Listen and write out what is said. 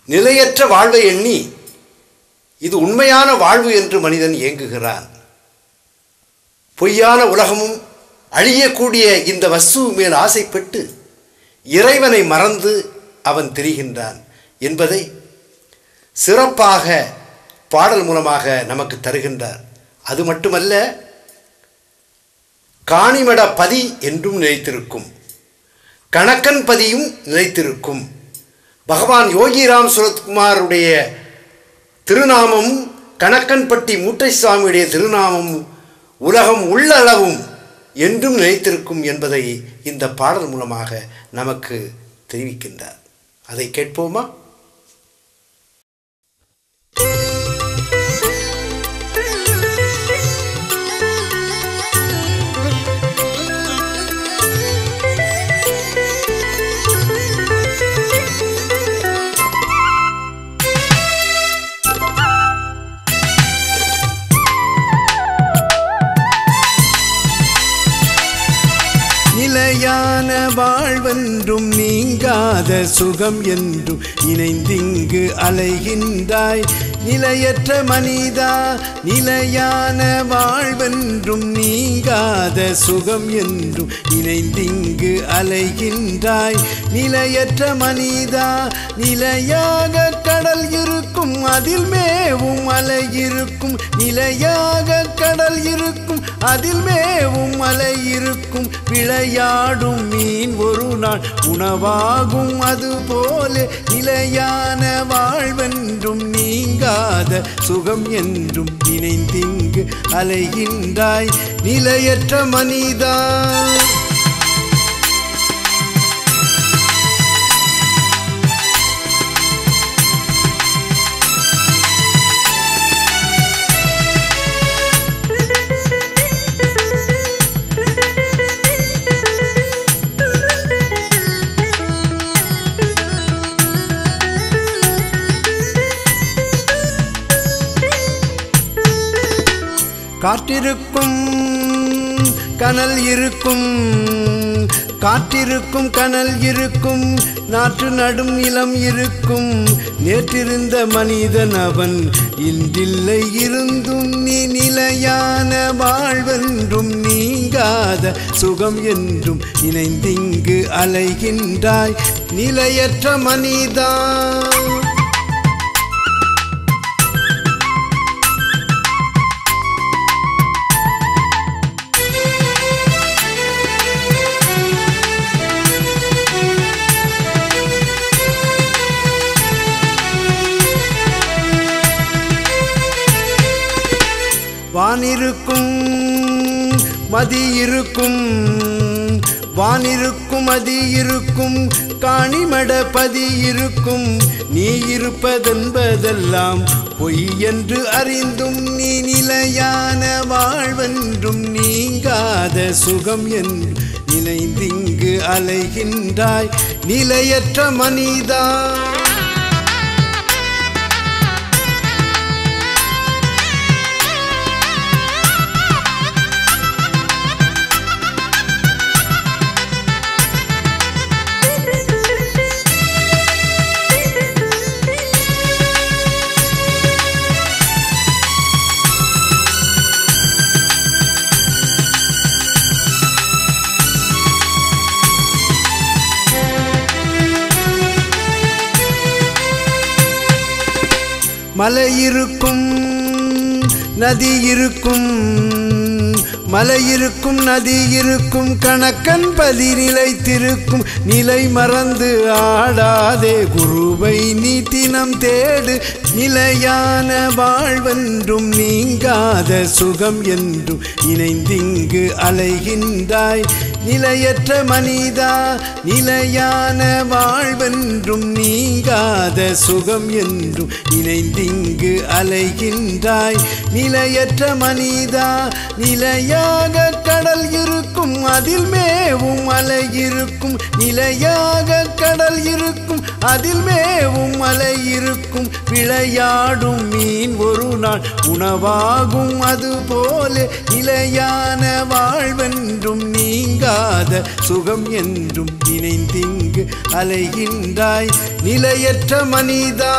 நிலையற்ற வாழ்வை எண்ணி இது உண்மையான வாழ்வு என்று மனிதன் ஏங்குகிறான். பொய்யான உலகமும் அழியக்கூடிய இந்த வஸ்து மேல் ஆசைப்பட்டு இறைவனை மறந்து அவன் திரிகின்றான் என்பதை சிறப்பாக பாடல் மூலமாக நமக்கு தருகின்றார். அது மட்டுமல்ல, காணிமட பதி என்றும் நிலைத்திருக்கும், கணக்கன் பதியும் நிலைத்திருக்கும். பகவான் யோகிராம் சுரத்குமாருடைய திருநாமமும் கணக்கன்பட்டி மூட்டை சுவாமியுடைய திருநாமமும் உலகம் உள்ளளவும் என்றும் நிலைத்திருக்கும் என்பதை இந்த பாடல் மூலமாக நமக்கு தெரிவிக்கின்றார். அதை கேட்போமா? நிலையான வாழ்வென்றும் நீங்காத சுகம் என்றும் இணைந்திங்கு அலைகின்றாய் நிலையற்ற மனிதா. நிலையான வாழ்வென்றும் நீங்காத சுகம் என்றும் இணைந்திங்கு அலைகின்றாய் நிலையற்ற மனிதா. நிலையாக கடல் இருக்கும், அதில் மேவும் அலை இருக்கும். நிலையாக கடல் இருக்கும், அதில் மேவும் அலை இருக்கும். விளையாடும் மீன் ஒரு நாள் உணவாகும், அதுபோல நிலையான வாழ்வென்றும் நீங்காத சுகம் என்றும் இணைந்திங்கு அலைகின்றாய் நிலையற்ற மனிதா. காற்றிருக்கும் கனல் இருக்கும், காற்றிருக்கும் கனல் இருக்கும். நாற்று நடும் நிலம் இருக்கும். நேற்றிருந்த மனிதன் அவன் இன்றில்லை இருந்தும் நீ நிலையான வாழ்வென்றும் நீங்காத சுகம் என்றும் இணைந்திங்கு அலைகின்றாய் நிலையற்ற மனிதா. வானிருக்கும் மதி இருக்கும், வானிருக்கும் மதி இருக்கும். காணிமட பதி இருக்கும். நீ இருப்பதென்பதெல்லாம் பொய் என்று அறிந்தும் நீ நிலையான வாழ்வென்றும் நீங்காத சுகம் என்று நினைந்திங்கு அலைகின்றாய் நிலையற்ற மனிதா. மலை இருக்கும் நதி இருக்கும், மலை இருக்கும் நதி இருக்கும். கணக்கன் பதி நிலைத்திருக்கும். நிலை மறந்து ஆடாதே, குருவை நீ தினம் தேடு. நிலையான வாழ்வென்றும் நீங்காத சுகம் என்றும் இணைந்திங்கு அலைகின்றாய் நிலையற்ற மனிதா. நிலையான வாழ்வென்றும் நீங்காத சுகம் என்றும் இணைந்திங்கு அலைகின்றாய் நிலையற்ற மனிதா. நிலையாக கடல் இருக்கும், அதில் மேவும் அலை இருக்கும். நிலையாக கடல் இருக்கும், அதில் மேவும் அலை இருக்கும். குளிக்கும் விளையாடும் மீன் ஒரு நாள் உணவாகும். அதுபோல நிலையான வாழ்வென்றும் நீங்காத சுகம் என்றும் நினைந்திங்கு அலைகின்றாய் நிலையற்ற மனிதா.